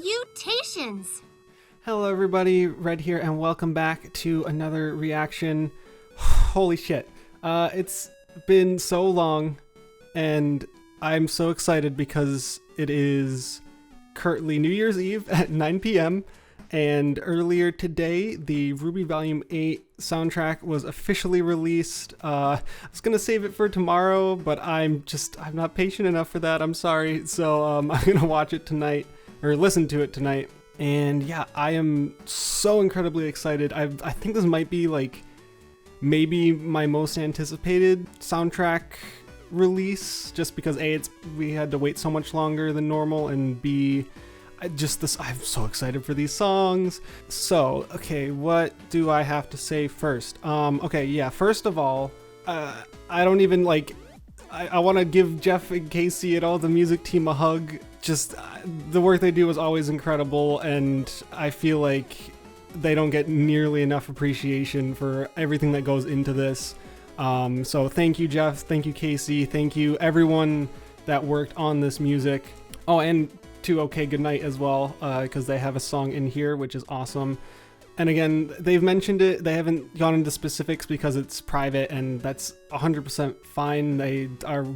Salutations! Hello everybody, Red here, and welcome back to another reaction. Holy shit. It's been so long, and I'm so excited because it is currently New Year's Eve at 9 p.m. And earlier today, the RWBY Volume 8 soundtrack was officially released. I was gonna save it for tomorrow, but I'm not patient enough for that, I'm sorry. So I'm gonna watch it tonight, or listen to it tonight. And yeah, I am so incredibly excited. I think this might be like maybe my most anticipated soundtrack release, just because A, we had to wait so much longer than normal, and B, I'm so excited for these songs. So, okay, what do I have to say first? Okay, yeah, first of all, I don't even like, I want to give Jeff and Casey and all the music team a hug. Just, the work they do is always incredible, and I feel like they don't get nearly enough appreciation for everything that goes into this. So thank you, Jeff, thank you, Casey, thank you everyone that worked on this music. Oh, and to OK Goodnight as well, because they have a song in here, which is awesome. And again, they've mentioned it, they haven't gone into specifics because it's private, and that's 100% fine. They are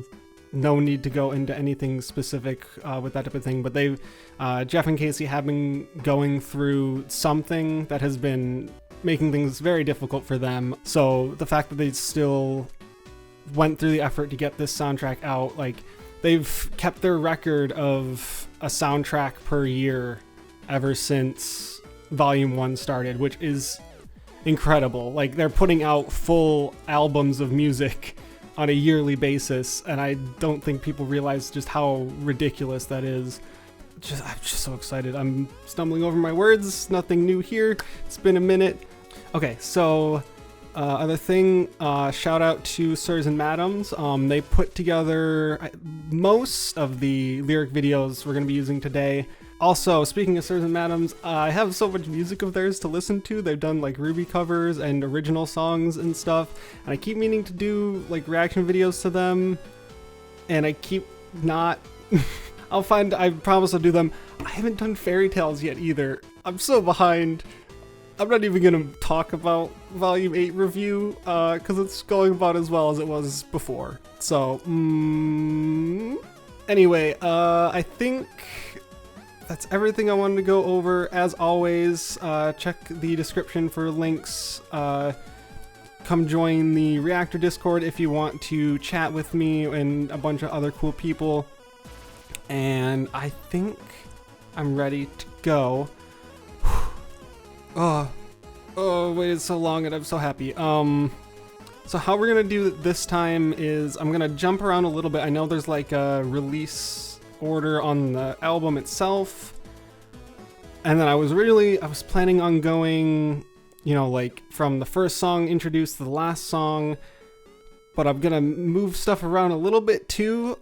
no need to go into anything specific with that type of thing, but Jeff and Casey have been going through something that has been making things very difficult for them. So the fact that they still went through the effort to get this soundtrack out, like, they've kept their record of a soundtrack per year ever since Volume 1 started, which is incredible. Like, they're putting out full albums of music on a yearly basis, and I don't think people realize just how ridiculous that is. I'm just so excited. I'm stumbling over my words. Nothing new here. It's been a minute. Okay, so other thing, shout out to Sirs and Madams. They put together most of the lyric videos we're going to be using today. Also, speaking of Sirs and Madams, I have so much music of theirs to listen to. They've done like RWBY covers and original songs and stuff, and I keep meaning to do like reaction videos to them, and I keep not. I promise I'll do them. I haven't done Fairy Tales yet either. I'm so behind. I'm not even gonna talk about Volume 8 review, because it's going about as well as it was before. So, anyway, I think that's everything I wanted to go over. As always, check the description for links. Come join the Reactor Discord if you want to chat with me and a bunch of other cool people. And I think I'm ready to go. Oh, waited so long and I'm so happy. So how we're gonna do it this time is I'm gonna jump around a little bit. I know there's like a release order on the album itself, and then I was planning on going, you know, like from the first song introduced to the last song, but I'm gonna move stuff around a little bit too.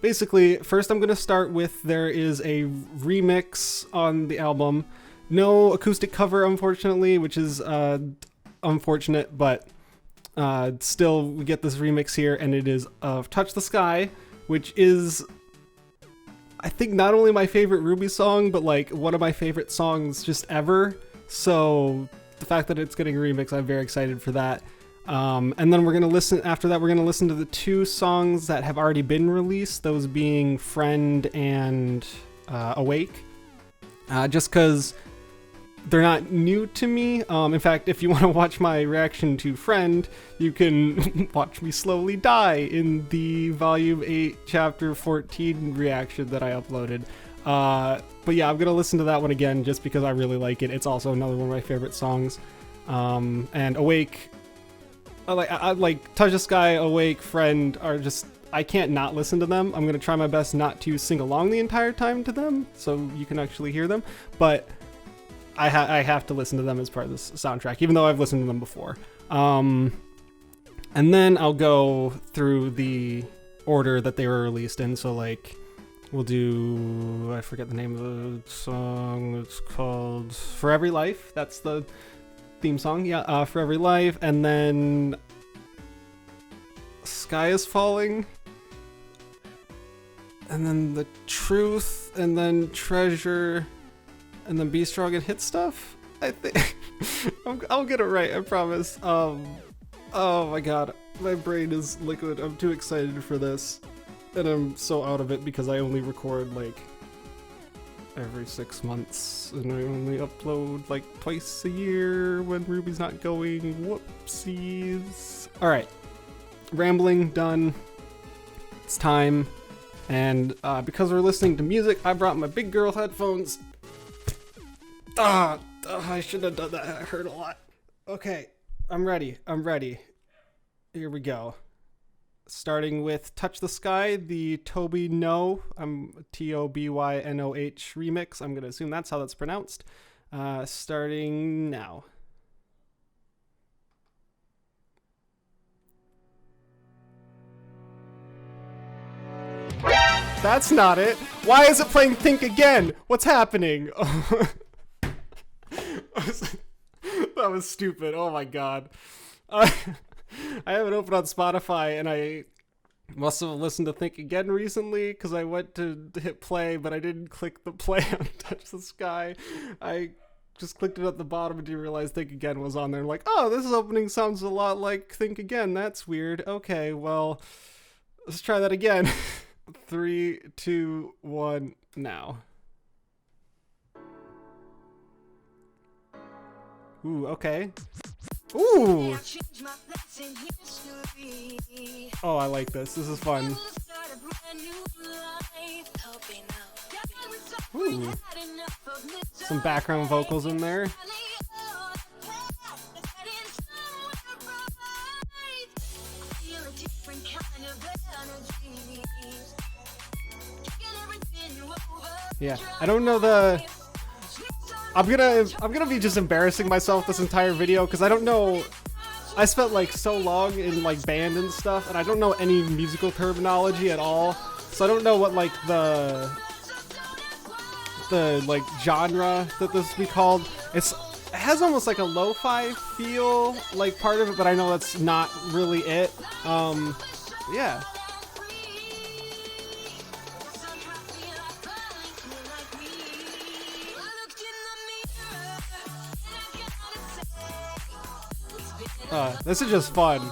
Basically, first I'm gonna start with, there is a remix on the album. No acoustic cover, unfortunately, which is unfortunate, but still we get this remix here, and it is of Touch the Sky, which is, I think, not only my favorite RWBY song, but like one of my favorite songs just ever. So the fact that it's getting a remix, I'm very excited for that. And then after that we're gonna listen to the two songs that have already been released, those being Friend and Awake, just because they're not new to me. In fact, if you want to watch my reaction to Friend, you can watch me slowly die in the Volume 8 Chapter 14 reaction that I uploaded. But yeah, I'm gonna listen to that one again just because I really like it. It's also another one of my favorite songs. And Awake, I like Touch the Sky, Awake, Friend are just, I can't not listen to them. I'm gonna try my best not to sing along the entire time to them, so you can actually hear them, but I have to listen to them as part of this soundtrack, even though I've listened to them before. And then I'll go through the order that they were released in. So like, we'll do, I forget the name of the song. It's called For Every Life. That's the theme song. Yeah, For Every Life. And then Sky is Falling. and then the truth, and then treasure, and then be strong and hit stuff. I think I'll get it right. I promise. Oh my god, my brain is liquid. I'm too excited for this, and I'm so out of it because I only record like every 6 months, and I only upload like twice a year when Ruby's not going. Whoopsies. All right, rambling done. It's time. And because we're listening to music, I brought my big girl headphones. I should have done that. It hurt a lot. Okay, I'm ready. Here we go. Starting with Touch the Sky, the TOBYNOH, TOBYNOH remix. I'm going to assume that's how that's pronounced. Starting now. That's not it. Why is it playing Think Again? What's happening? That was stupid. Oh my god. I have it open on Spotify, and I must have listened to Think Again recently because I went to hit play, but I didn't click the play on Touch the Sky. I just clicked it at the bottom and didn't realize Think Again was on there. I'm like, oh, this opening sounds a lot like Think Again. That's weird. Okay, well, let's try that again. 3, 2, 1, now. Ooh, okay. Ooh! Oh, I like this. This is fun. Ooh. Some background vocals in there. Yeah, I don't know the... I'm gonna be just embarrassing myself this entire video because I don't know. I spent like so long in like band and stuff, and I don't know any musical terminology at all. So I don't know what like the like genre that this would be called. It has almost like a lo-fi feel, like part of it, but I know that's not really it. Yeah. This is just fun.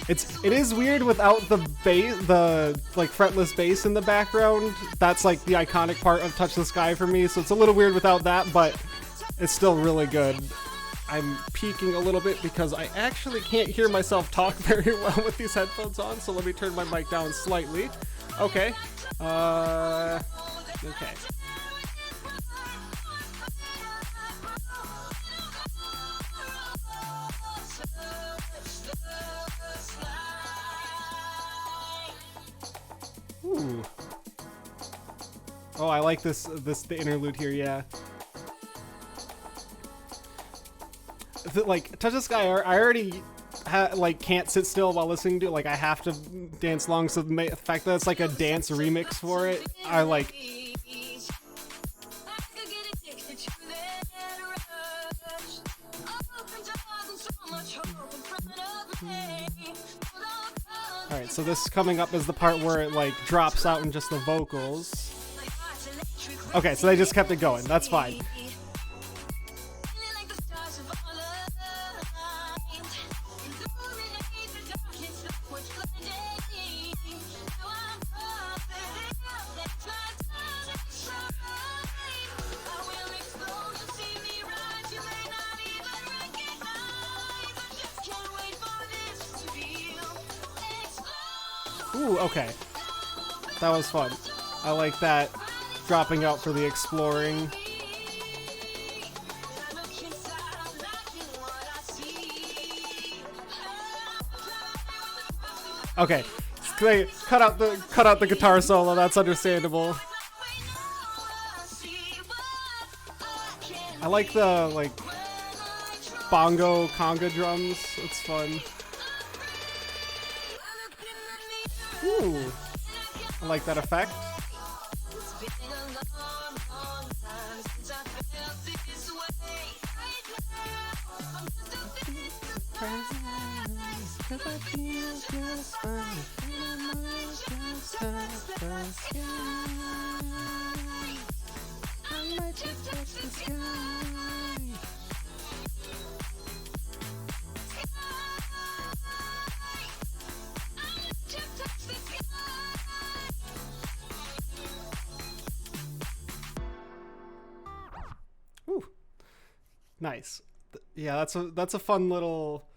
It is weird without the bass, the like fretless bass in the background. That's like the iconic part of Touch the Sky for me. So it's a little weird without that, but it's still really good. I'm peeking a little bit because I actually can't hear myself talk very well with these headphones on. So let me turn my mic down slightly. Okay. Okay. Ooh. Oh, I like the interlude here, yeah. Like, Touch the Sky, I already can't sit still while listening to it. Like, I have to dance along, so the fact that it's like a dance remix for it, I like. Alright, so this coming up is the part where it like drops out in just the vocals. Okay, so they just kept it going. That's fine. Ooh, okay. That was fun. I like that dropping out for the exploring. Okay, they cut out the guitar solo. That's understandable. I like the like bongo conga drums. It's fun. Ooh, I like that effect. Cause I feel just fine. Just touch the sky. I might just touch the sky. Ooh, nice. Yeah, that's a fun little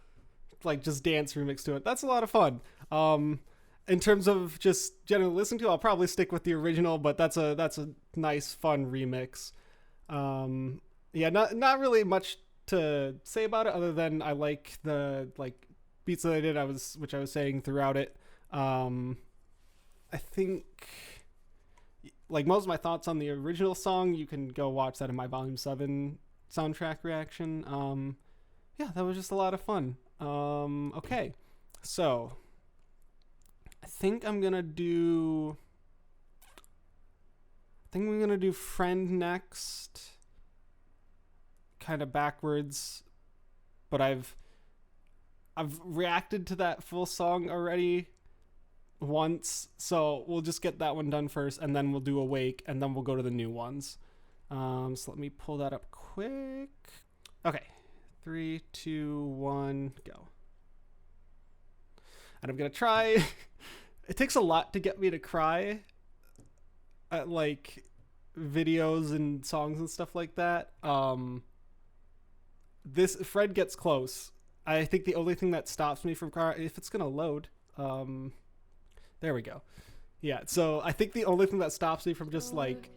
like just dance remix to it. That's a lot of fun. In terms of just generally listening to, I'll probably stick with the original, but that's a nice fun remix. Yeah, not really much to say about it other than I like the like beats that I did. Which I was saying throughout it. I think like most of my thoughts on the original song, you can go watch that in my Volume 7 soundtrack reaction. Yeah, that was just a lot of fun. Okay, so I think I'm gonna do Friend next, kind of backwards, but I've reacted to that full song already once, so we'll just get that one done first, and then we'll do Awake, and then we'll go to the new ones. So let me pull that up quick. Okay, 3, 2, 1, go. And I'm gonna try. It takes a lot to get me to cry at like videos and songs and stuff like that. This Fred gets close. I think the only thing that stops me from crying, if it's gonna load, there we go. Yeah, so I think the only thing that stops me from just like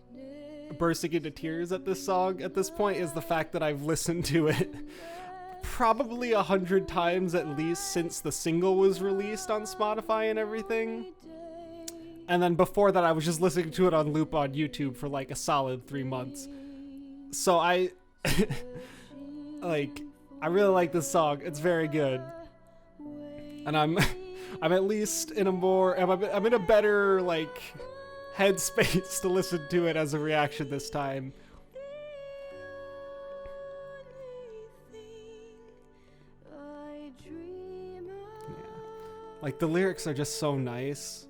bursting into tears at this song at this point is the fact that I've listened to it probably 100 times at least since the single was released on Spotify and everything. And then before that I was just listening to it on loop on YouTube for like a solid 3 months. So I like I really like this song. It's very good. And I'm at least in I'm in a better like headspace to listen to it as a reaction this time. Like the lyrics are just so nice,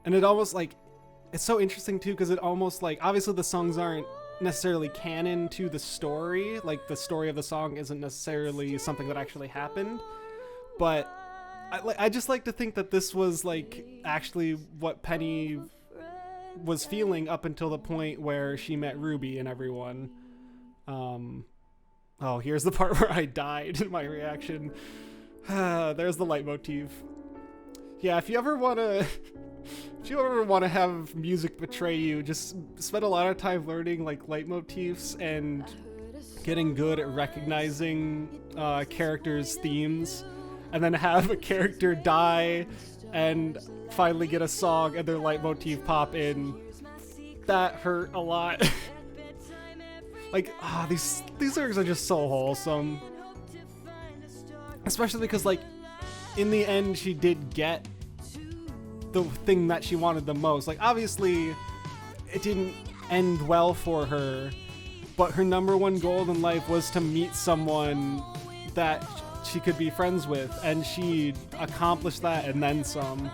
and it almost like it's so interesting too because it almost like obviously the songs aren't necessarily canon to the story, like the story of the song isn't necessarily something that actually happened, but I just like to think that this was like actually what Penny was feeling up until the point where she met Ruby and everyone. Oh, here's the part where I died in my reaction. There's the leitmotif. Yeah, if you ever want to have music betray you, just spend a lot of time learning like leitmotifs and getting good at recognizing characters' themes, and then have a character die and finally get a song and their leitmotif pop in. That hurt a lot. Like, these lyrics are just so wholesome. Especially because, like, in the end, she did get the thing that she wanted the most. Like, obviously, it didn't end well for her, but her number one goal in life was to meet someone that she could be friends with, and she accomplished that and then some.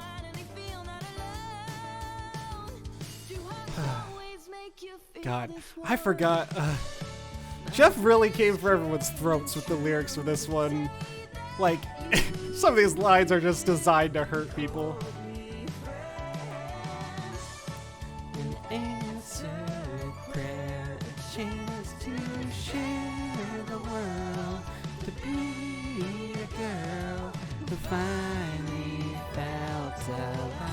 God, I forgot. Jeff really came for everyone's throats with the lyrics for this one. Like, some of these lines are just designed to hurt people. An answered prayer, a chance to share the world, to be a girl who finally felt alive.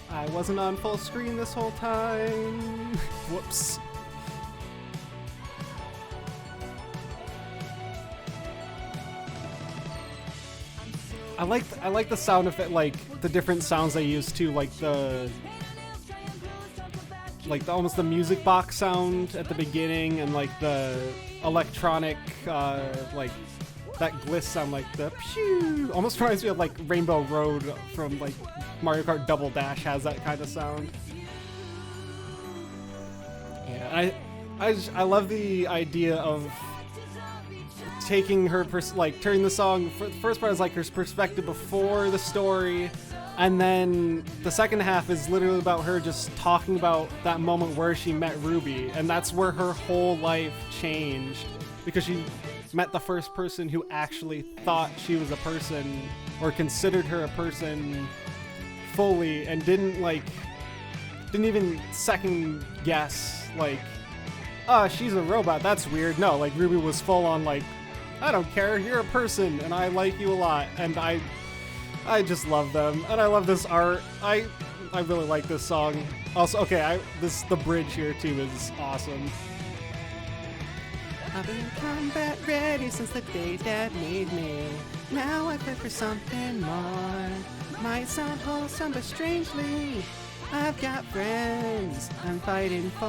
I wasn't on full screen this whole time. Whoops. I like the sound effect, like the different sounds they use too, like almost the music box sound at the beginning, and like the electronic like that gliss sound, like the pew, almost reminds me of like Rainbow Road from like Mario Kart Double Dash has that kind of sound. Yeah, I love the idea of taking her like turning the song. For the first part is like her perspective before the story, and then the second half is literally about her just talking about that moment where she met Ruby, and that's where her whole life changed, because she met the first person who actually thought she was a person or considered her a person fully, and didn't even second guess like, oh, she's a robot, that's weird. No, like Ruby was full on like, I don't care, you're a person and I like you a lot, and I just love them, and I love this art. I really like this song. Also, okay, the bridge here too is awesome. I've been combat ready since the day Dad made me. Now I pray for something more. Might sound wholesome, but strangely, I've got friends I'm fighting for.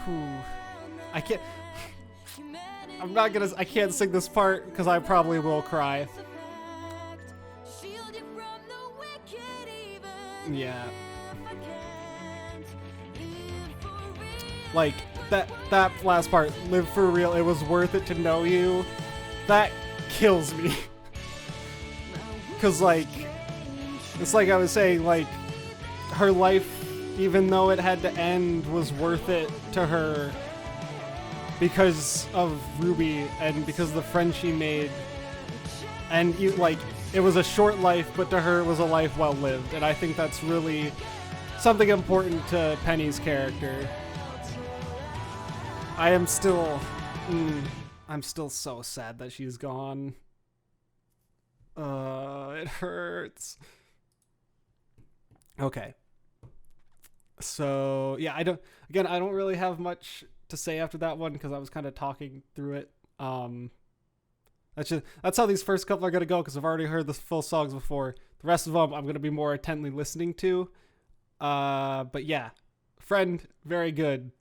Whew. I can't sing this part because I probably will cry. Yeah. Like, that last part, live for real, it was worth it to know you, that kills me. Cause like, it's like I was saying, like, her life, even though it had to end, was worth it to her because of Ruby and because of the friend she made. And like, it was a short life, but to her it was a life well lived, and I think that's really something important to Penny's character. I'm still so sad that she's gone. It hurts. Okay. So, yeah, I don't really have much to say after that one because I was kind of talking through it. That's how these first couple are going to go, because I've already heard the full songs before. The rest of them I'm going to be more intently listening to. But yeah, Friend, very good.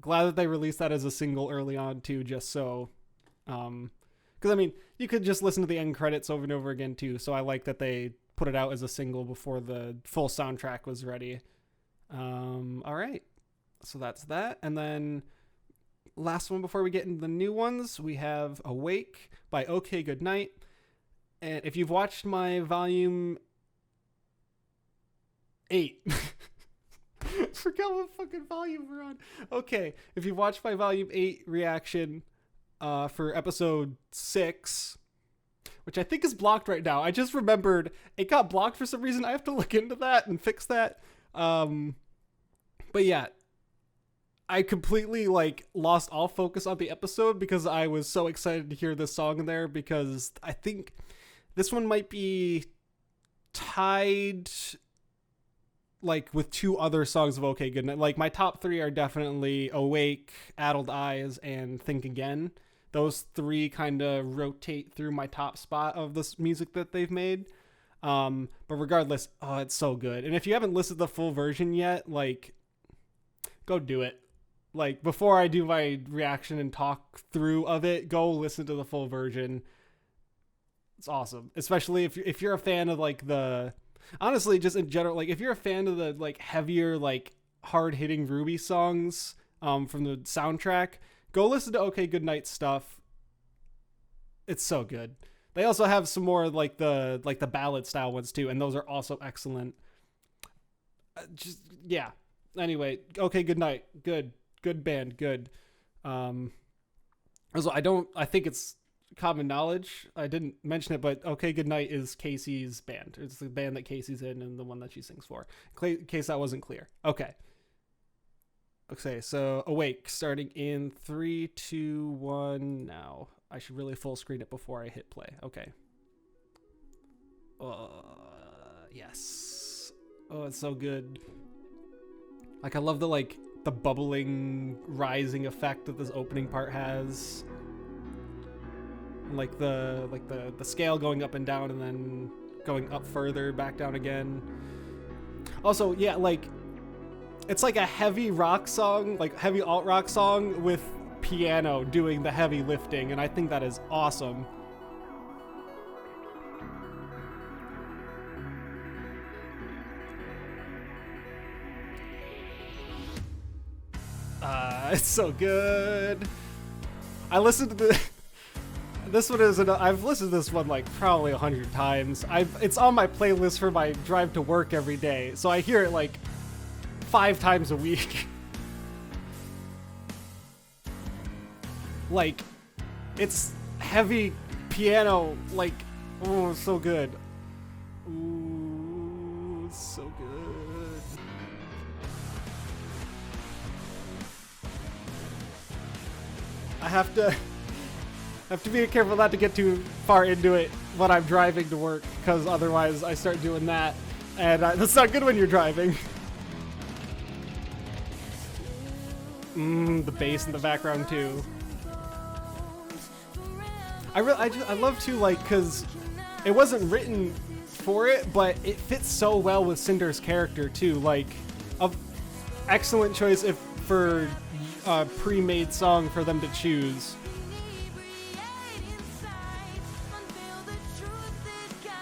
Glad that they released that as a single early on too, just so, because I mean, you could just listen to the end credits over and over again too, so I like that they put it out as a single before the full soundtrack was ready. All right, so that's that, and then last one before we get into the new ones, we have Awake by OK Goodnight. And if you've watched my volume 8 forgot what fucking volume we're on. Okay, if you watched my volume 8 reaction for episode 6, which I think is blocked right now. I just remembered it got blocked for some reason. I have to look into that and fix that. But yeah, I completely like lost all focus on the episode because I was so excited to hear this song in there, because I think this one might be tied like with 2 other songs of OK Goodnight. Like my top 3 are definitely Awake, Addled Eyes, and Think Again. Those 3 kind of rotate through my top spot of this music that they've made. But regardless, oh, it's so good. And if you haven't listened to the full version yet, like, go do it. Like, before I do my reaction and talk through of it, go listen to the full version. It's awesome. Especially if you're a fan of like the, honestly, just in general, like if you're a fan of the like heavier, like hard hitting Ruby songs from the soundtrack, go listen to OK Goodnight stuff. It's so good. They also have some more like the ballad style ones too, and those are also excellent. Just yeah. Anyway, OK Goodnight, good band, good. Also, I think it's common knowledge, I didn't mention it, but OK Goodnight is Casey's band. It's the band that Casey's in and the one that she sings for, in case that wasn't clear. Okay, so Awake, starting in 3, 2, 1 now. I should really full screen it before I hit play. Okay. Yes. Oh, it's so good. Like, I love the bubbling, rising effect that this opening part has. Like the scale going up and down and then going up further, back down again. Also, yeah, like it's like a heavy rock song, like heavy alt rock song with piano doing the heavy lifting, and I think that is awesome. It's so good. I listened to this one I've listened to this one like probably 100 times. It's on my playlist for my drive to work every day, so I hear it like 5 times a week. Like, it's heavy piano, like, oh, so good. Ooh, it's so good. I have to be careful not to get too far into it when I'm driving to work, because otherwise I start doing that, and that's not good when you're driving. The bass in the background too. I love to, like, because it wasn't written for it, but it fits so well with Cinder's character too. Like, excellent choice for a pre-made song for them to choose.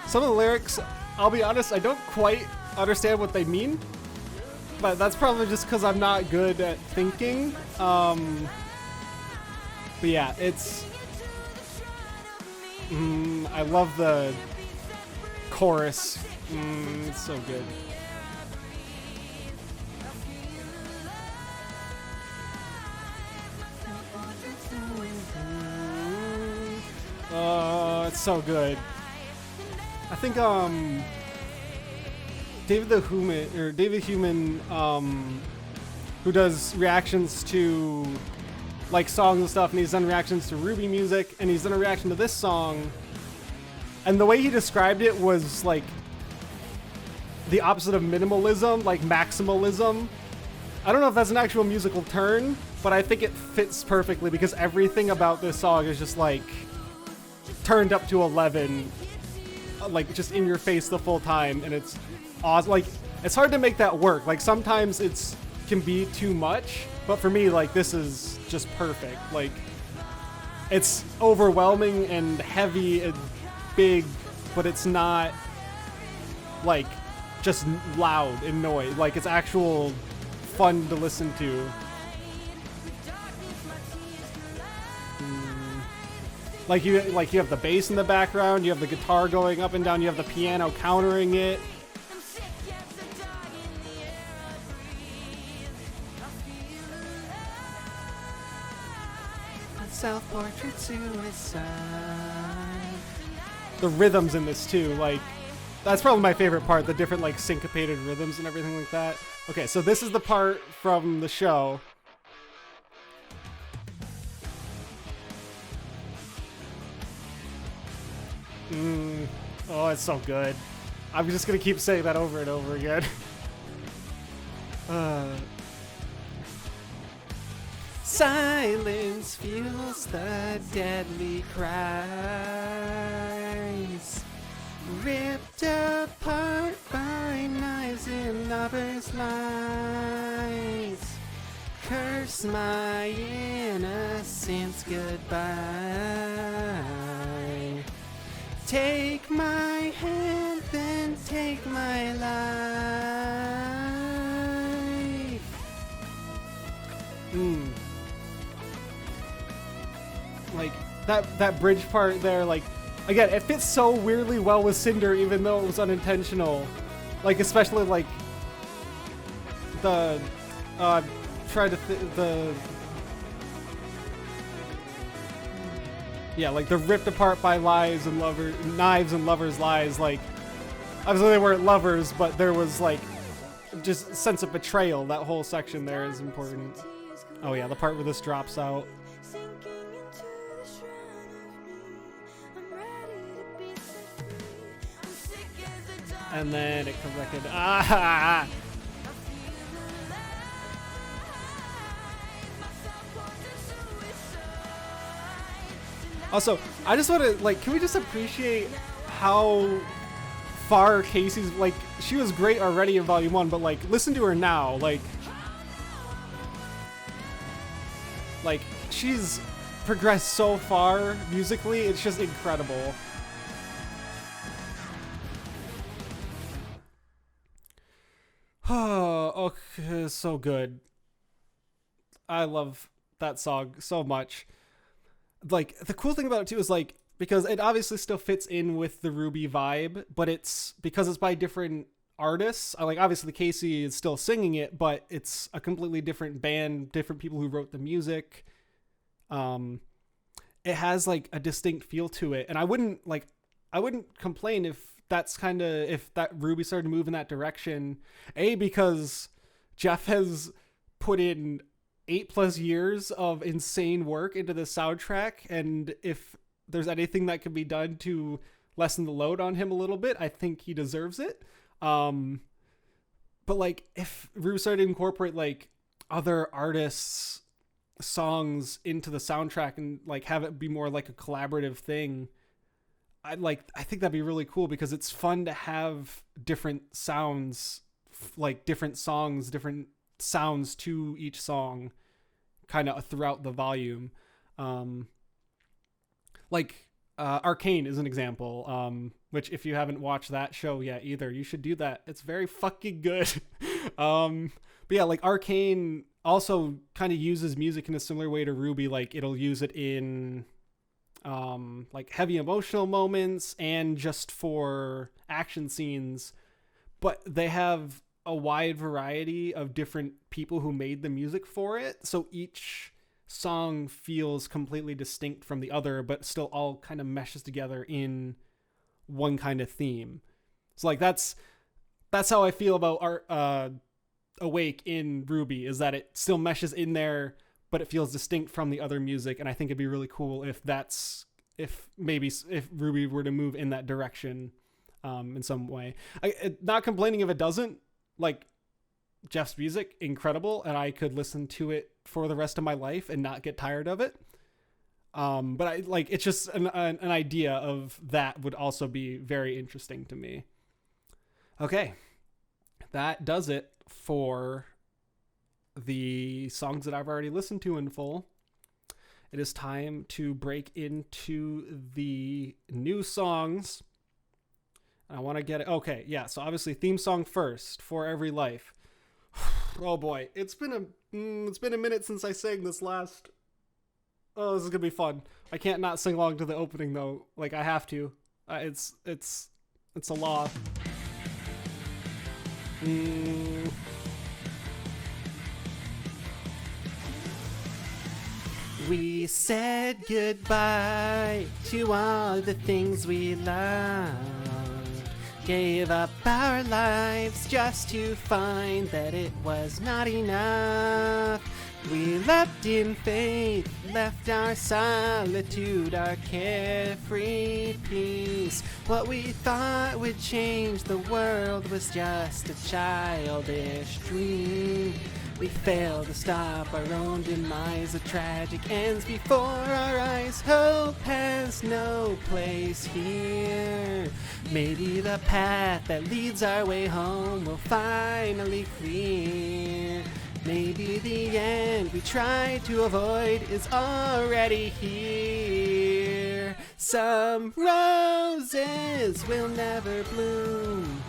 Some of the lyrics, I'll be honest, I don't quite understand what they mean, but that's probably just because I'm not good at thinking. But yeah, it's... I love the chorus. It's so good. Oh, it's so good. I think David Human, who does reactions to like songs and stuff, and he's done reactions to RWBY music, and he's done a reaction to this song, and the way he described it was like the opposite of minimalism, like maximalism. I don't know if that's an actual musical term, but I think it fits perfectly because everything about this song is just like turned up to 11, like just in your face the full time, and it's awesome. Like, it's hard to make that work. Like, sometimes it's can be too much, but for me, like, this is just perfect. Like, it's overwhelming and heavy and big, but it's not like just loud and noise. Like, it's actual fun to listen to. Like you have the bass in the background, you have the guitar going up and down, you have the piano countering it. Self-portrait suicide. The rhythms in this too, like, that's probably my favorite part, the different like syncopated rhythms and everything like that. Okay, so this is the part from the show. Oh, it's so good. I'm just gonna keep saying that over and over again. Silence fuels the deadly cries, ripped apart by knives and lovers' lies. Curse my innocence goodbye. Take my hand, then take my life. Like, that bridge part there, like, again, it fits so weirdly well with Cinder, even though it was unintentional. Like, especially, like, the, yeah, like the ripped apart by knives and lovers' lies. Like, obviously they weren't lovers, but there was like just sense of betrayal. That whole section there is important. Oh yeah, the part where this drops out. And then it comes back in. Ah! Also, I just want to, like, can we just appreciate how far Casey's, like, she was great already in Volume 1, but, like, listen to her now. Like, Like, she's progressed so far musically, it's just incredible. Oh, okay, so good. I love that song so much. Like, the cool thing about it too is like, because it obviously still fits in with the RWBY vibe, but it's because it's by different artists. Like, obviously Casey is still singing it, but it's a completely different band, different people who wrote the music. It has like a distinct feel to it, and I wouldn't complain if that's kind of, if that RWBY started to move in that direction. Because Jeff has put in 8+ years of insane work into the soundtrack, and if there's anything that can be done to lessen the load on him a little bit, I think he deserves it. But like, if RWBY started to incorporate like other artists' songs into the soundtrack and like have it be more like a collaborative thing, I think that'd be really cool, because it's fun to have different sounds, like different songs, different sounds to each song kind of throughout the volume. Arcane is an example, which if you haven't watched that show yet either, you should do that. It's very fucking good. But yeah, like Arcane also kind of uses music in a similar way to RWBY. Like, it'll use it in like heavy emotional moments and just for action scenes, but they have a wide variety of different people who made the music for it, so each song feels completely distinct from the other, but still all kind of meshes together in one kind of theme. So like, that's how I feel about Awake in RWBY, is that it still meshes in there, but it feels distinct from the other music. And I think it'd be really cool if RWBY were to move in that direction in some way. Not complaining if it doesn't. Like, Jeff's music, incredible, and I could listen to it for the rest of my life and not get tired of it. But I like, it's just an idea of that would also be very interesting to me. Okay, that does it for the songs that I've already listened to in full. It is time to break into the new songs. I want to get it. Okay, yeah, so obviously theme song first, For Every Life. Oh boy, it's been a minute since I sang this last. Oh, this is gonna be fun. I can't not sing along to the opening though. Like, I have to. It's a law. We said goodbye to all the things we loved. Gave up our lives just to find that it was not enough. We leapt in faith, left our solitude, our carefree peace. What we thought would change the world was just a childish dream. We failed to stop our own demise. The tragic ends before our eyes. Hope has no place here. Maybe the path that leads our way home will finally clear. Maybe the end we tried to avoid is already here. Some roses will never bloom.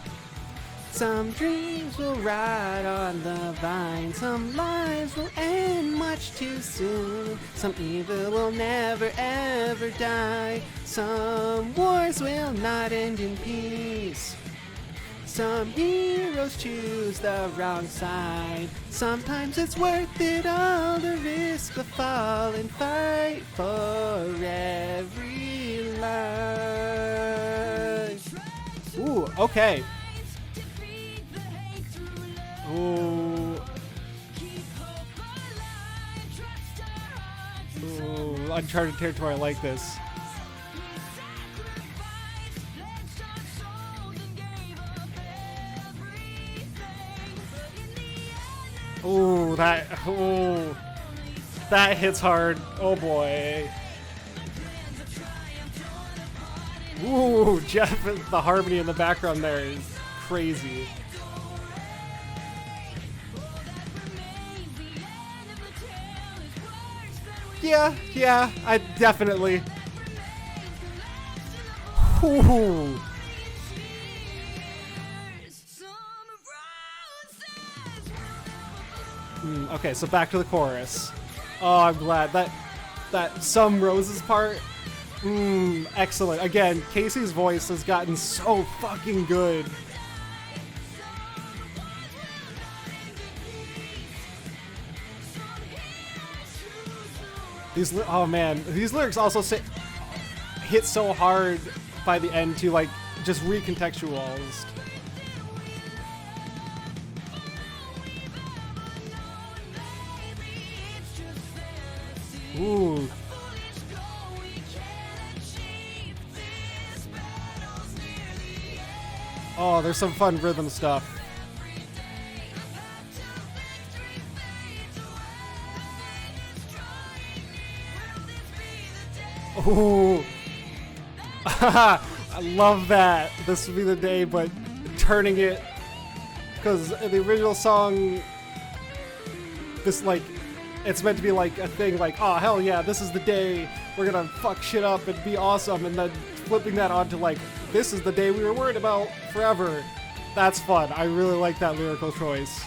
Some dreams will rot on the vine. Some lives will end much too soon. Some evil will never ever die. Some wars will not end in peace. Some heroes choose the wrong side. Sometimes it's worth it all to risk the fall and fight for every life. Ooh, okay. Ooh. Ooh, uncharted territory, I like this. Ooh, that hits hard. Oh boy. Ooh, Jeff, the harmony in the background there is crazy. Yeah, I definitely. Ooh. Okay, so back to the chorus. Oh, I'm glad that some roses part. Excellent. Again, Casey's voice has gotten so fucking good. Oh man, these lyrics also hit so hard by the end too, like just recontextualized. Ooh. Oh, there's some fun rhythm stuff. Ooh. I love that. This will be the day, but turning it, because the original song, this like, it's meant to be like a thing like, oh hell yeah, this is the day we're gonna fuck shit up and be awesome, and then flipping that onto like, this is the day we were worried about forever. That's fun. I really like that lyrical choice.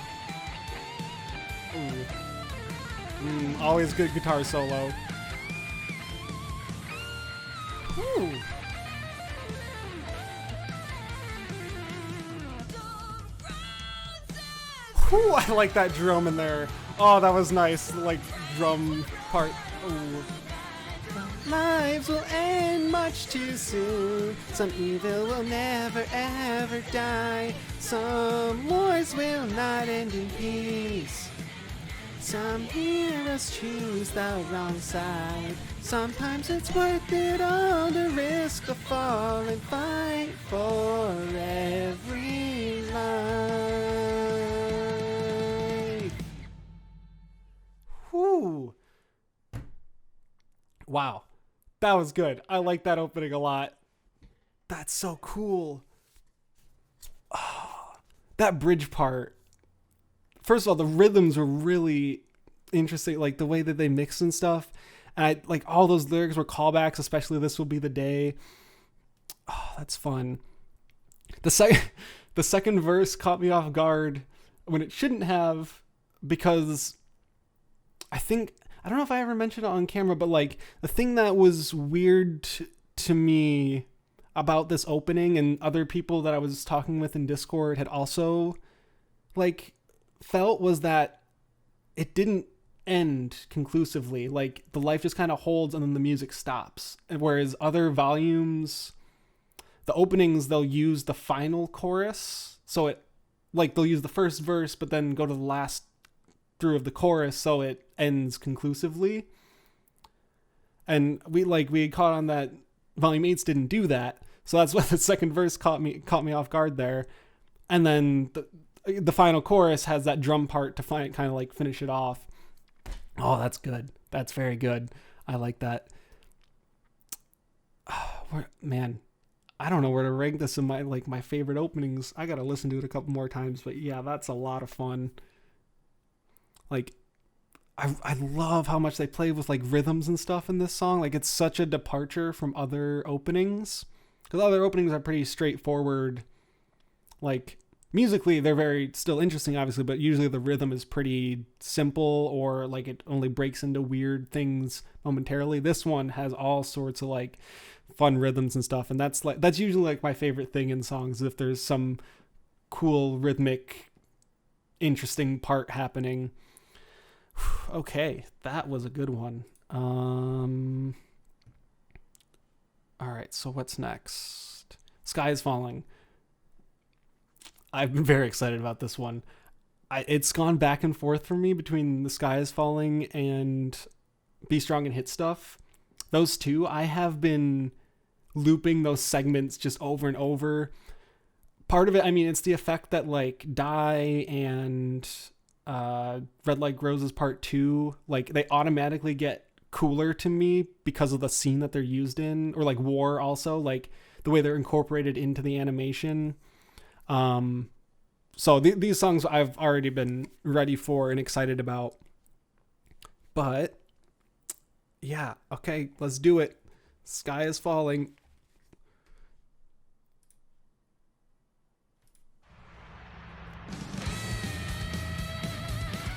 Always good guitar solo. Ooh. Ooh, I like that drum in there. Oh, that was nice. Like drum part. Ooh. Lives will end much too soon. Some evil will never ever die. Some wars will not end in peace. Some heroes choose the wrong side. Sometimes it's worth it all to risk the fall and fight for every life. Whew. Wow. That was good. I like that opening a lot. That's so cool. Oh, that bridge part. First of all, the rhythms were really interesting, like the way that they mixed and stuff. And I like all those lyrics were callbacks, especially "This Will Be the Day." Oh, that's fun. The second verse caught me off guard when it shouldn't have, because I don't know if I ever mentioned it on camera, but like the thing that was weird to me about this opening, and other people that I was talking with in Discord had also like felt, was that it didn't end conclusively. Like the life just kind of holds and then the music stops. And whereas other volumes, the openings, they'll use the final chorus. So it like they'll use the first verse, but then go to the last through of the chorus, so it ends conclusively. And we caught on that Volume 8s didn't do that. So that's why the second verse caught me off guard there. And then the final chorus has that drum part to kind of like finish it off. Oh, that's good. That's very good. I like that. Man, I don't know where to rank this in my favorite openings. I gotta listen to it a couple more times, but yeah, that's a lot of fun. Like, I love how much they play with like rhythms and stuff in this song. Like, it's such a departure from other openings, because other openings are pretty straightforward. Like, musically, they're very still interesting, obviously, but usually the rhythm is pretty simple, or like it only breaks into weird things momentarily. This one has all sorts of like fun rhythms and stuff, and that's usually like my favorite thing in songs, if there's some cool rhythmic interesting part happening. Okay, that was a good one. All right, so what's next? Sky is Falling. I've been very excited about this one. It's gone back and forth for me between The Sky is Falling and Be Strong and Hit Stuff. Those two, I have been looping those segments just over and over. Part of it, I mean, it's the effect that like Die and Red Like Roses Part 2, like they automatically get cooler to me because of the scene that they're used in, or like War also, like the way they're incorporated into the animation. So these songs I've already been ready for and excited about, but Yeah, okay, let's do it. Sky is falling.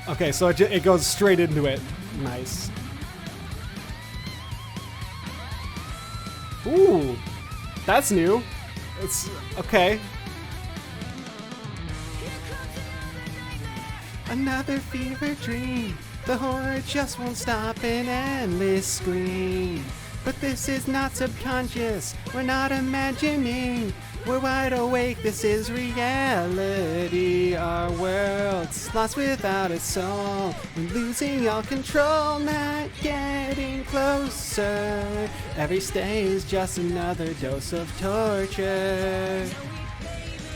Okay, so it goes straight into it. Nice. Ooh, that's new. It's okay. Another fever dream. The horror just won't stop, an endless scream. But this is not subconscious, we're not imagining. We're wide awake, this is reality. Our world's lost without a soul. We're losing all control, not getting closer. Every stay is just another dose of torture.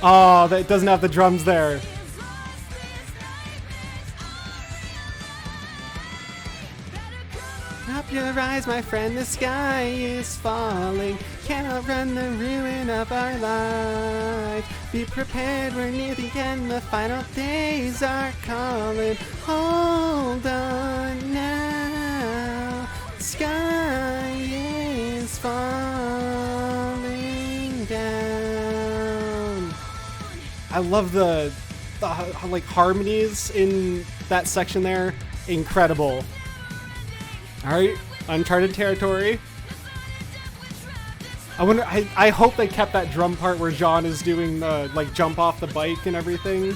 Oh, that doesn't have the drums there. Up your eyes, my friend, the sky is falling. Cannot run the ruin of our life. Be prepared, we're near the end, the final days are calling. Hold on now, the sky is falling down. I love the like harmonies in that section there. Incredible. Alright, uncharted territory. I hope they kept that drum part where John is doing the, like, jump off the bike and everything.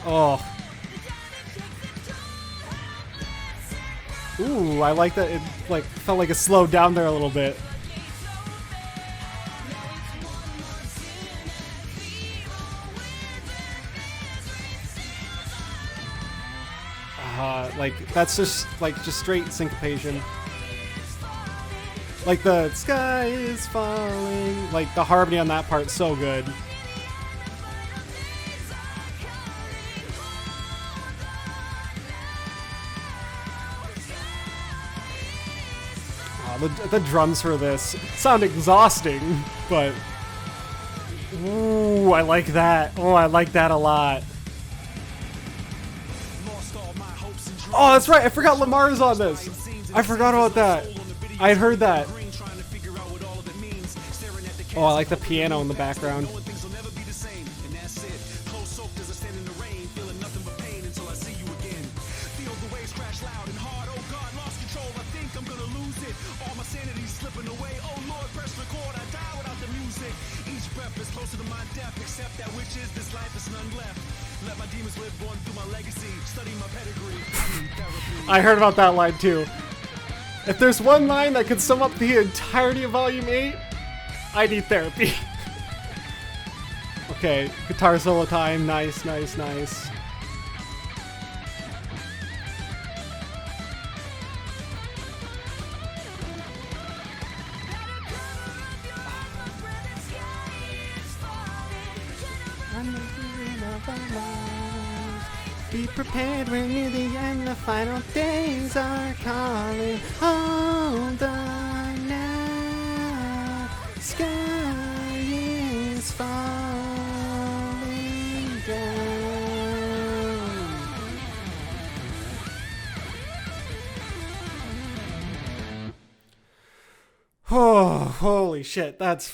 Oh. Ooh, I like that it, like, felt like it slowed down there a little bit. Like, that's just straight syncopation. Like, the sky is falling. Like, the harmony on that part's so good. The drums for this sound exhausting, but... Ooh, I like that. Oh, I like that a lot. Oh, that's right. I forgot Lamar's on this. I forgot about that. I had heard that. Oh, I like the piano in the background. I heard about that line too. If there's one line that could sum up the entirety of Volume 8, I need therapy. Okay, guitar solo time. Nice, nice, nice. Be prepared, we're near the end, the final days are calling. Hold on now, sky is falling down. Oh, holy shit, that's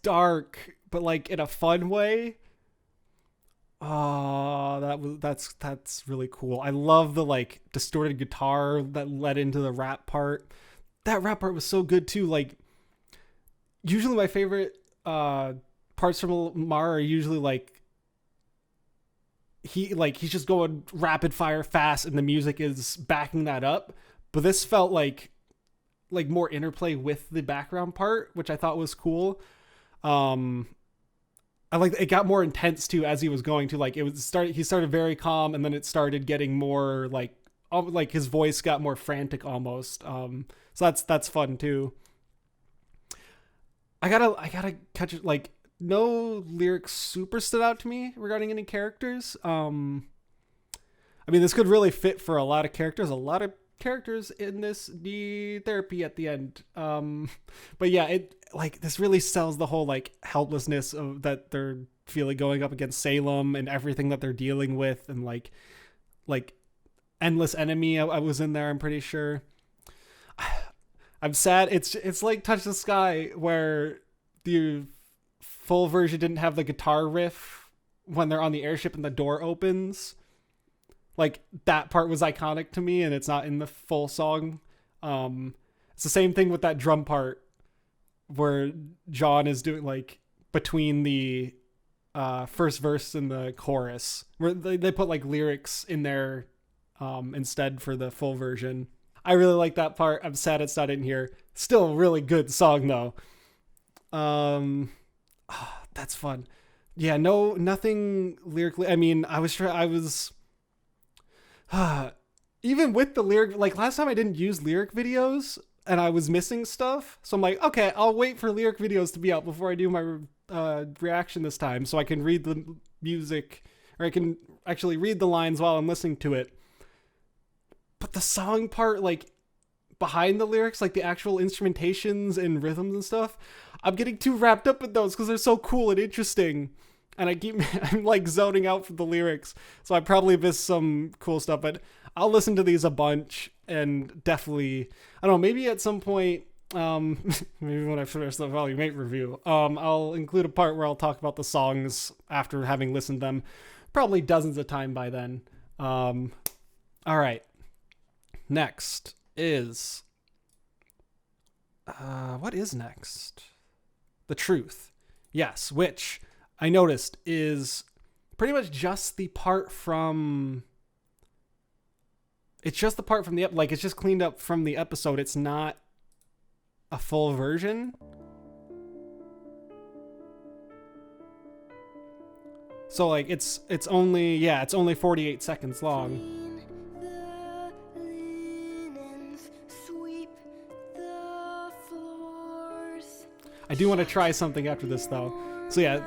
dark, but like in a fun way. Oh, that's really cool. I love the like distorted guitar that led into the rap part. That rap part was so good too. Like, usually my favorite parts from Lamar are usually like he's just going rapid fire fast and the music is backing that up. But this felt like more interplay with the background part, which I thought was cool. I like it got more intense too as he was going to, like, he started very calm and then it started getting more like his voice got more frantic almost. So that's fun too. I gotta catch it. Like, no lyrics super stood out to me regarding any characters. I mean, this could really fit for a lot of characters. A lot of characters in this need therapy at the end. But yeah, it like this really sells the whole like helplessness of that they're feeling going up against Salem and everything that they're dealing with, and like Endless Enemy. I was in there, I'm pretty sure. I'm sad. It's like Touch the Sky, where the full version didn't have the guitar riff when they're on the airship and the door opens. Like, that part was iconic to me, and it's not in the full song. It's the same thing with that drum part where John is doing, like, between the first verse and the chorus, where they put, like, lyrics in there instead for the full version. I really like that part. I'm sad it's not in here. Still a really good song, though. That's fun. Yeah, nothing lyrically. I mean, even with the lyric, like last time I didn't use lyric videos and I was missing stuff. So I'm like, okay, I'll wait for lyric videos to be out before I do my reaction this time, so I can read the music, or I can actually read the lines while I'm listening to it. But the song part, like behind the lyrics, like the actual instrumentations and rhythms and stuff, I'm getting too wrapped up in those because they're so cool and interesting. And I'm like zoning out from the lyrics. So I probably missed some cool stuff, but I'll listen to these a bunch, and definitely, I don't know, maybe at some point, maybe when I finish the Volume 8 review, I'll include a part where I'll talk about the songs after having listened to them probably dozens of times by then. All right. Next is, what is next? The Truth. Yes, which I noticed is pretty much just the part from, it's just the part from the, like, it's just cleaned up from the episode. It's not a full version. So like it's only 48 seconds long. I do want to try something after this though. So yeah.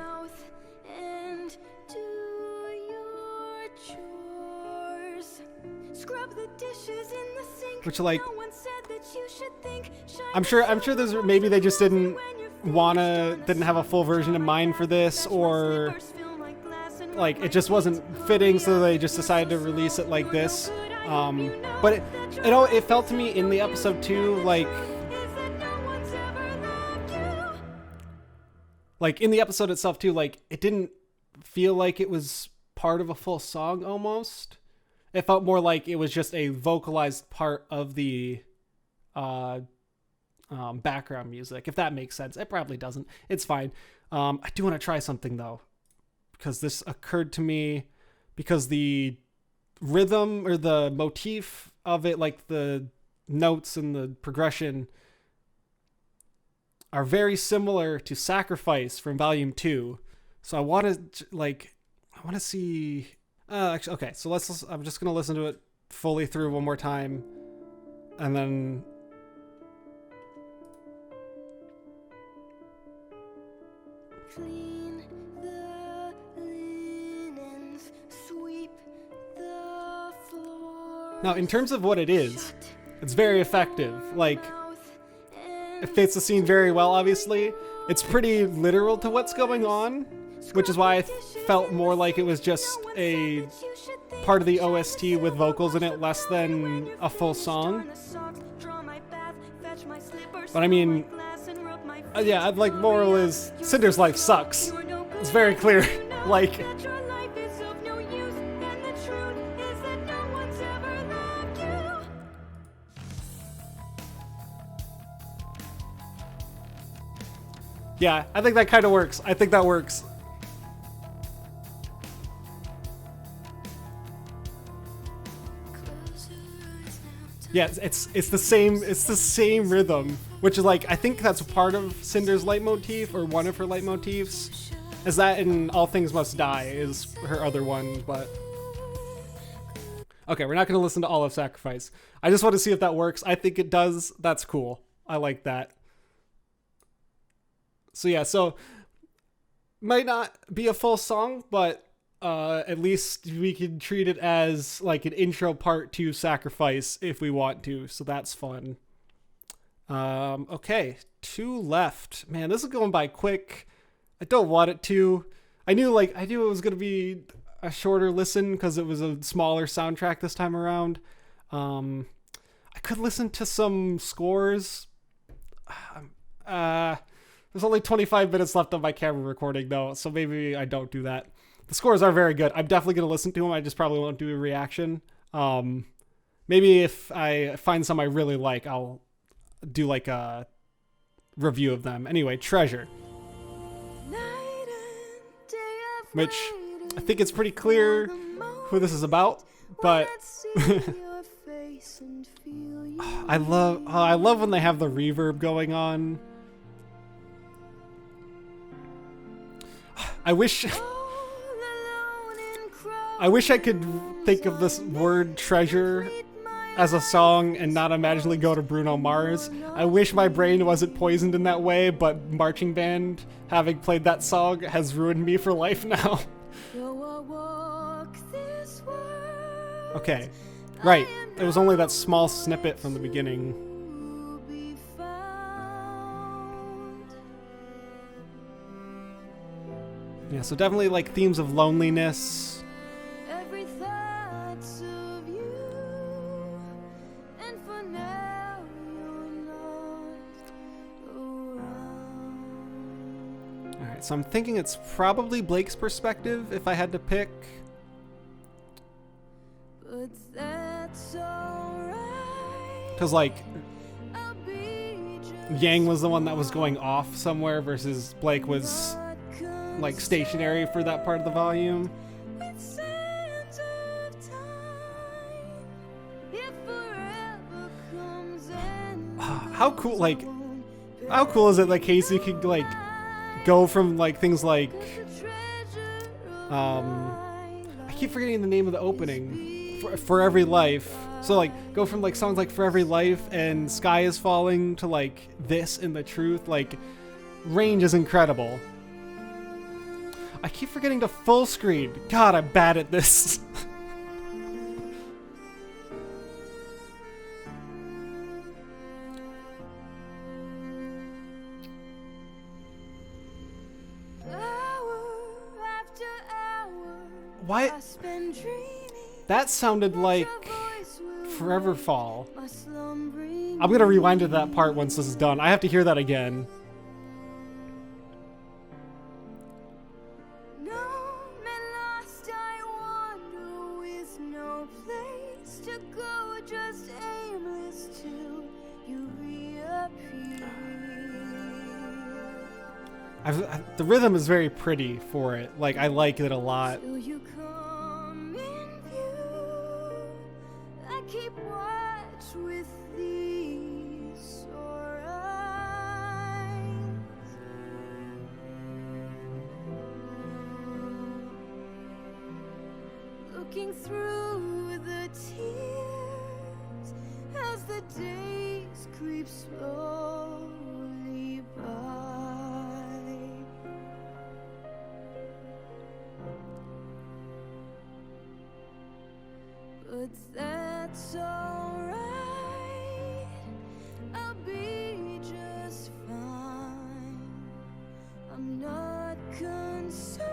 Which, like, I'm sure there's, maybe they just didn't have a full version in mind for this, or like it just wasn't fitting, so they just decided to release it like this. But it felt to me in the episode too, like in the episode itself too, like it didn't feel like it was part of a full song almost. It felt more like it was just a vocalized part of the background music, if that makes sense. It probably doesn't. It's fine. I do want to try something though, because this occurred to me, because the rhythm or the motif of it, like the notes and the progression, are very similar to Sacrifice from Volume 2. So I want to see... actually, okay, so I'm just going to listen to it fully through one more time, and then... Clean the linens, sweep the floor. Now, in terms of what it is, it's very effective. Like, it fits the scene very well, obviously. It's pretty literal to what's going on, which is why I felt more like it was just a part of the OST with vocals in it, less than a full song. But I mean, yeah, like, moral is, Cinder's life sucks. It's very clear. Like, yeah, I think that kind of works. I think that works. Yeah, it's the same rhythm, which is like, I think that's part of Cinder's leitmotif, or one of her leitmotifs. Is that in All Things Must Die is her other one, but okay, we're not going to listen to all of Sacrifice. I just want to see if that works. I think it does. That's cool. I like that. So yeah, so might not be a full song, but at least we can treat it as like an intro part to Sacrifice if we want to. So that's fun. Okay, 2 left. Man, this is going by quick. I don't want it to. I knew it was going to be a shorter listen because it was a smaller soundtrack this time around. I could listen to some scores. There's only 25 minutes left on my camera recording though, so maybe I don't do that. The scores are very good. I'm definitely going to listen to them. I just probably won't do a reaction. Maybe if I find some I really like, I'll do like a review of them. Anyway, Treasure. Which I think it's pretty clear who this is about, but I love when they have the reverb going on. I wish I could think of this word treasure as a song and not imaginally go to Bruno Mars. I wish my brain wasn't poisoned in that way, but marching band, having played that song, has ruined me for life now. Okay, right. It was only that small snippet from the beginning. Yeah, so definitely like themes of loneliness. Alright, so I'm thinking it's probably Blake's perspective if I had to pick. Because like Yang was the one that was going off somewhere versus Blake was like stationary for that part of the volume. How cool is it that Casey could like go from like things like I keep forgetting the name of the opening for Every Life. So like go from like songs like For Every Life and Sky Is Falling to like this and The Truth. Like range is incredible. I keep forgetting to full screen. God, I'm bad at this. Why? That sounded like Forever Fall. I'm gonna rewind to that part once this is done. I have to hear that again. The rhythm is very pretty for it. Like, I like it a lot. Looking through the tears as the days creep slowly by. But that's alright, I'll be just fine. I'm not concerned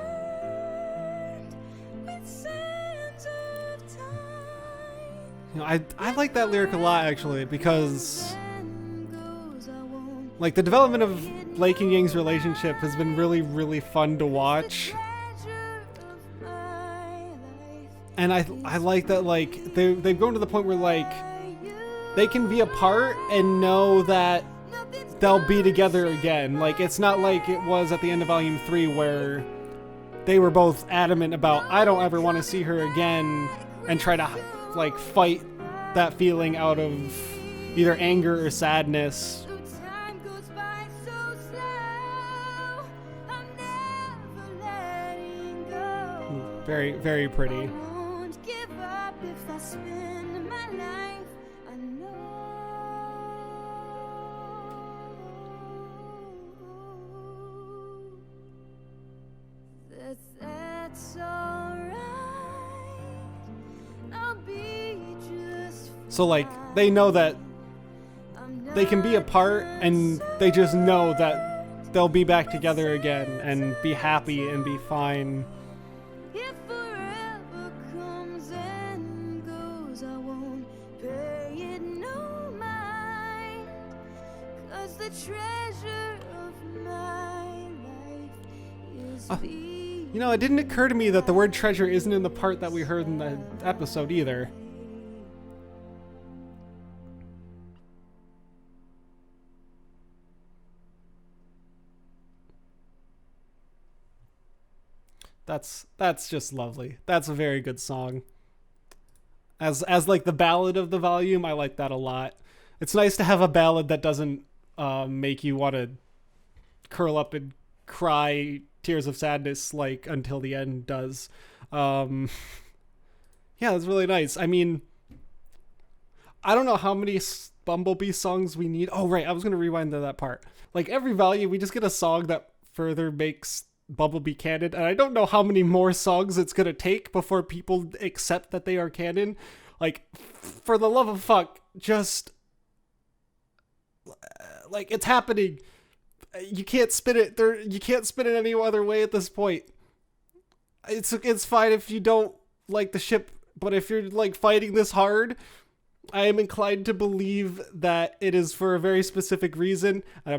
with sands of time. You know, I like that lyric a lot actually because like the development of Blake and Yang's relationship has been really, really fun to watch. And I like that like they've grown to the point where like they can be apart and know that they'll be together again. Like it's not like it was at the end of Volume 3 where they were both adamant about I don't ever want to see her again and try to like fight that feeling out of either anger or sadness. Very, very pretty. If I spend my life, I know that that's alright. So like they know that they can be apart, and they just know that they'll be back together again and be happy and be fine. If forever comes and goes, I won't pay it no mind. 'Cause the treasure of my life is being. You know, it didn't occur to me that the word treasure isn't in the part that we heard in the episode either. That's just lovely. That's a very good song. As like the ballad of the volume, I like that a lot. It's nice to have a ballad that doesn't make you want to curl up and cry tears of sadness like Until the End does. Yeah, that's really nice. I mean, I don't know how many Bumblebee songs we need. Oh, right. I was going to rewind to that part. Like every volume, we just get a song that further makes Bumblebee canon, and I don't know how many more songs it's gonna take before people accept that they are canon. Like, for the love of fuck, just like it's happening. You can't spin it there. You can't spin it any other way at this point. It's fine if you don't like the ship, but if you're like fighting this hard, I am inclined to believe that it is for a very specific reason, and I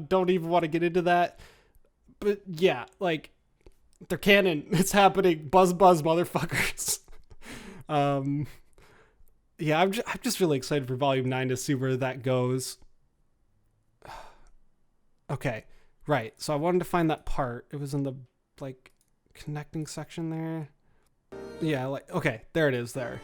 don't even want to get into that. But yeah, like, they're canon. It's happening. Buzz, motherfuckers. Yeah, I'm just really excited for Volume 9 to see where that goes. Okay, right. So I wanted to find that part. It was in the, like, connecting section there. Yeah, like, okay, there it is there.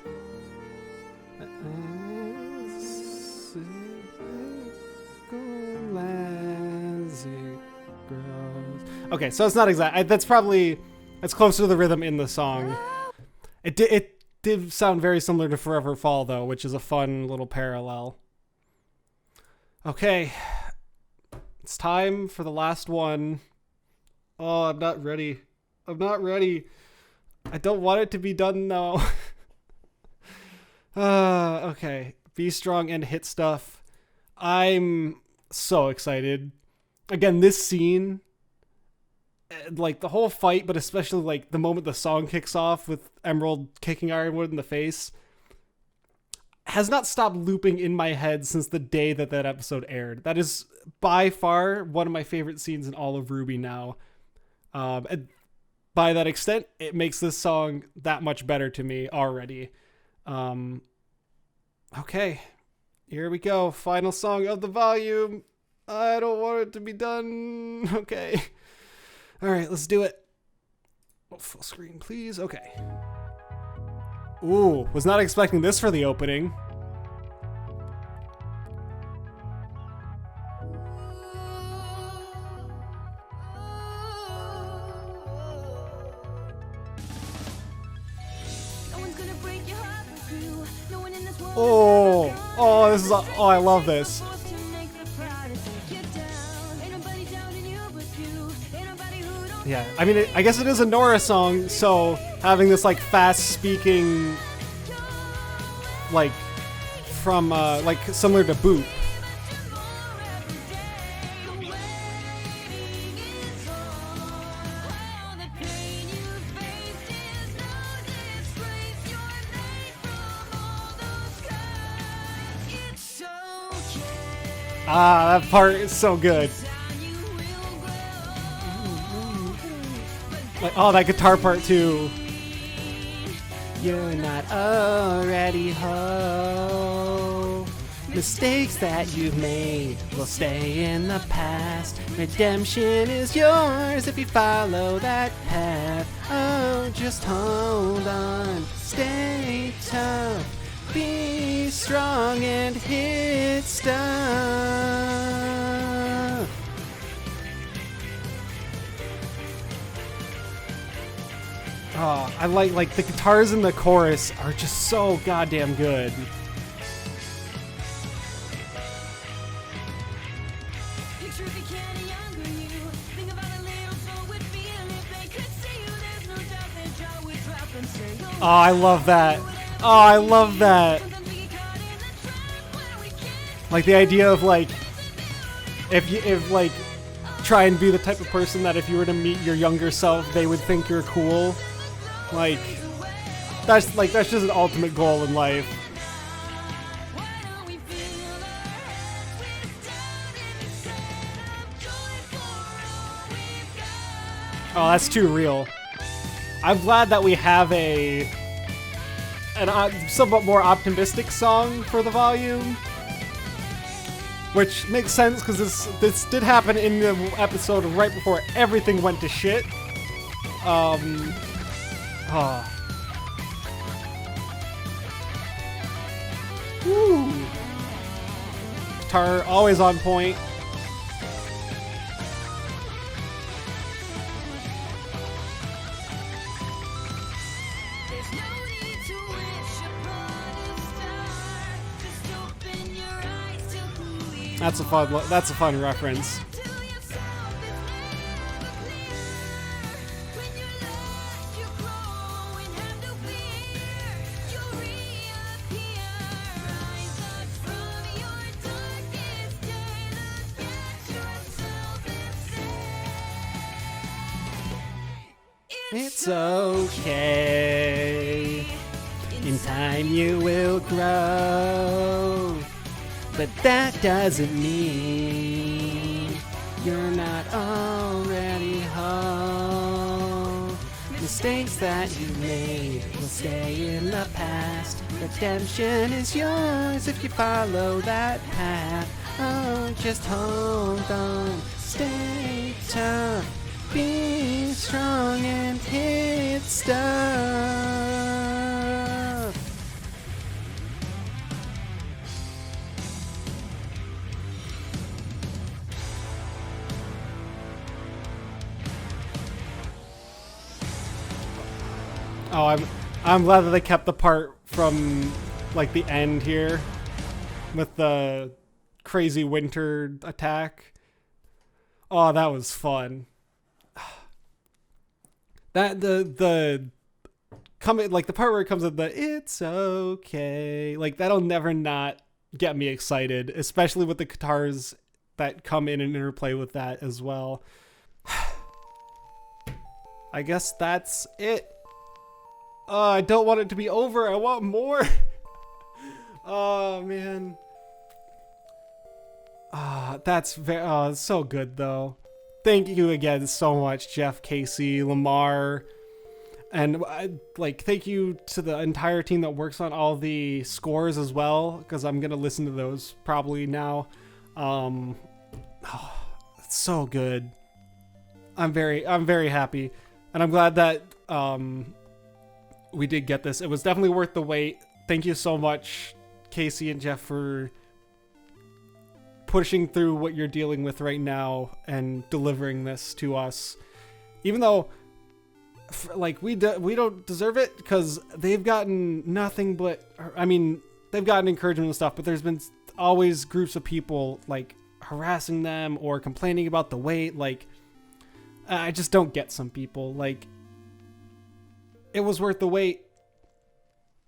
Okay, so it's not exact. That's closer to the rhythm in the song. It did sound very similar to Forever Fall though, which is a fun little parallel. Okay, it's time for the last one. Oh, I'm not ready. I don't want it to be done though. Okay, Be Strong and Hit Stuff. I'm so excited. Again, this scene, like the whole fight, but especially like the moment the song kicks off with Emerald kicking Ironwood in the face, has not stopped looping in my head since the day that episode aired. That is by far one of my favorite scenes in all of RWBY now. And by that extent, it makes this song that much better to me already. Okay, here we go. Final song of the volume. I don't want it to be done. Okay. All right, let's do it. Oh, full screen, please. Okay. Ooh, was not expecting this for the opening. Oh, this is, oh, I love this. Yeah, I mean, I guess it is a Nora song, so having this, like, fast-speaking, like, from, like, similar to Boop. Ah, that part is so good. Like, oh, that guitar part too. You're not already whole. Mistakes that you've made will stay in the past. Redemption is yours if you follow that path. Oh, just hold on. Stay tough. Be strong and hit stuff. Oh, I like the guitars in the chorus are just so goddamn good. Oh, I love that. Oh, I love that. Like the idea of like, if like, try and be the type of person that if you were to meet your younger self, they would think you're cool. Like, that's just an ultimate goal in life. Oh, that's too real. I'm glad that we have a somewhat more optimistic song for the volume, which makes sense because this did happen in the episode right before everything went to shit. Woo. Guitar always on point. That's a fun reference. It's okay. In time you will grow. But that doesn't mean you're not already whole. Mistakes that you made will stay in the past. Redemption is yours if you follow that path. Oh, just hold on, stay tough, be strong and hit stuff. Oh, I'm glad that they kept the part from like the end here with the crazy winter attack. Oh, that was fun. That the coming like the part where it comes with the "it's okay," like that'll never not get me excited, especially with the guitars that come in and interplay with that as well. I guess that's it. I don't want it to be over. I want more. Oh, man. That's very, so good, though. Thank you again so much, Jeff, Casey, Lamar. And, thank you to the entire team that works on all the scores as well, because I'm going to listen to those probably now. It's so good. I'm very happy. And I'm glad that, we did get this. It was definitely worth the wait. Thank you so much, Casey and Jeff, for pushing through what you're dealing with right now and delivering this to us. Even though, we don't deserve it because they've gotten nothing but, I mean, they've gotten encouragement and stuff, but there's been always groups of people, harassing them or complaining about the wait. I just don't get some people. It was worth the wait.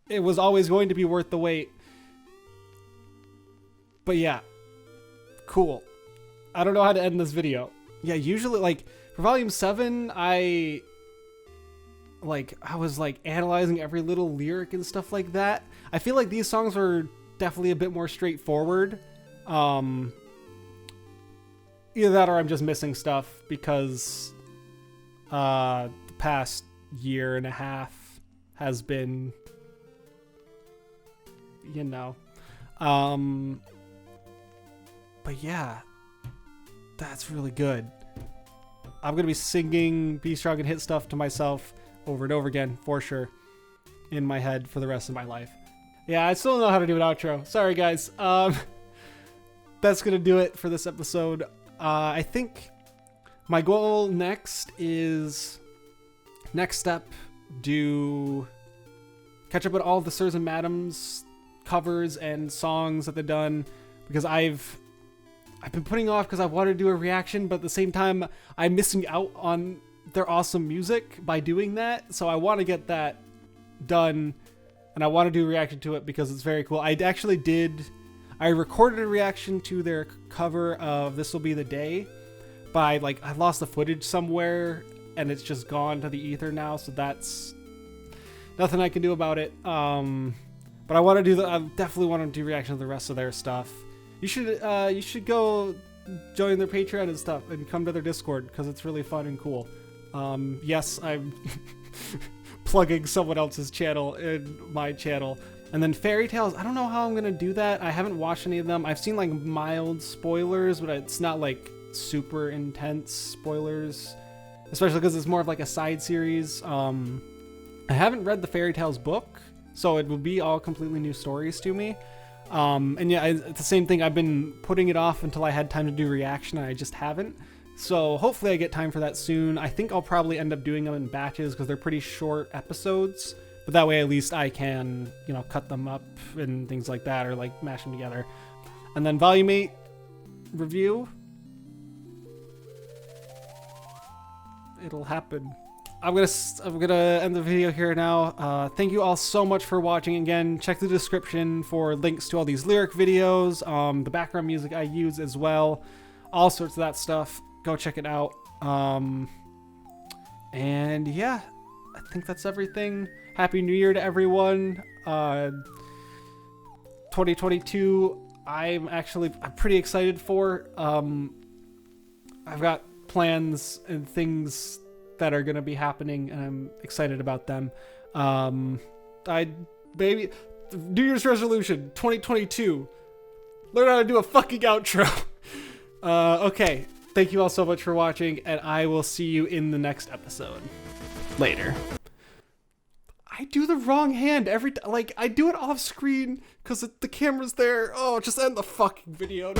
It was always going to be worth the wait. But yeah. Cool. I don't know how to end this video. Yeah, usually, for Volume 7, I was, analyzing every little lyric and stuff like that. I feel like these songs were definitely a bit more straightforward. Either that or I'm just missing stuff because the past year and a half has been, but yeah, that's really good. I'm gonna be singing Be Strong and Hit Stuff to myself over and over again for sure in my head for the rest of my life. Yeah, I still don't know how to do an outro. Sorry guys. That's gonna do it for this episode. I think my goal next step, catch up with all the Sirs and Madams covers and songs that they've done, because I've been putting off because I wanted to do a reaction, but at the same time I'm missing out on their awesome music by doing that. So I want to get that done and I want to do a reaction to it because it's very cool. I I recorded a reaction to their cover of This Will Be the Day, but I lost the footage somewhere and it's just gone to the ether now, so that's nothing I can do about it. But I definitely want to do reactions to the rest of their stuff. You should go join their Patreon and stuff and come to their Discord because it's really fun and cool. Yes, I'm plugging someone else's channel in my channel. And then Fairy Tales, I don't know how I'm gonna do that. I haven't watched any of them. I've seen like mild spoilers, but it's not like super intense spoilers, especially because it's more of like a side series. I haven't read the Fairy Tales book, so it will be all completely new stories to me. And yeah, it's the same thing. I've been putting it off until I had time to do reaction, and I just haven't. So hopefully I get time for that soon. I think I'll probably end up doing them in batches because they're pretty short episodes. But that way at least I can, you know, cut them up and things like that, or like mash them together. And then Volume 8 review. It'll happen. I'm gonna end the video here now. Thank you all so much for watching. Again, check the description for links to all these lyric videos, the background music I use as well, all sorts of that stuff. Go check it out. And yeah, I think that's everything. Happy New Year to everyone. 2022, I'm pretty excited for. I've got plans and things that are gonna be happening, and I'm excited about them. New Year's resolution 2022, learn how to do a fucking outro. Okay, thank you all so much for watching, and I will see you in the next episode. Later. I do the wrong hand every time. Like, I do it off screen because the camera's there. Oh, just end the fucking video.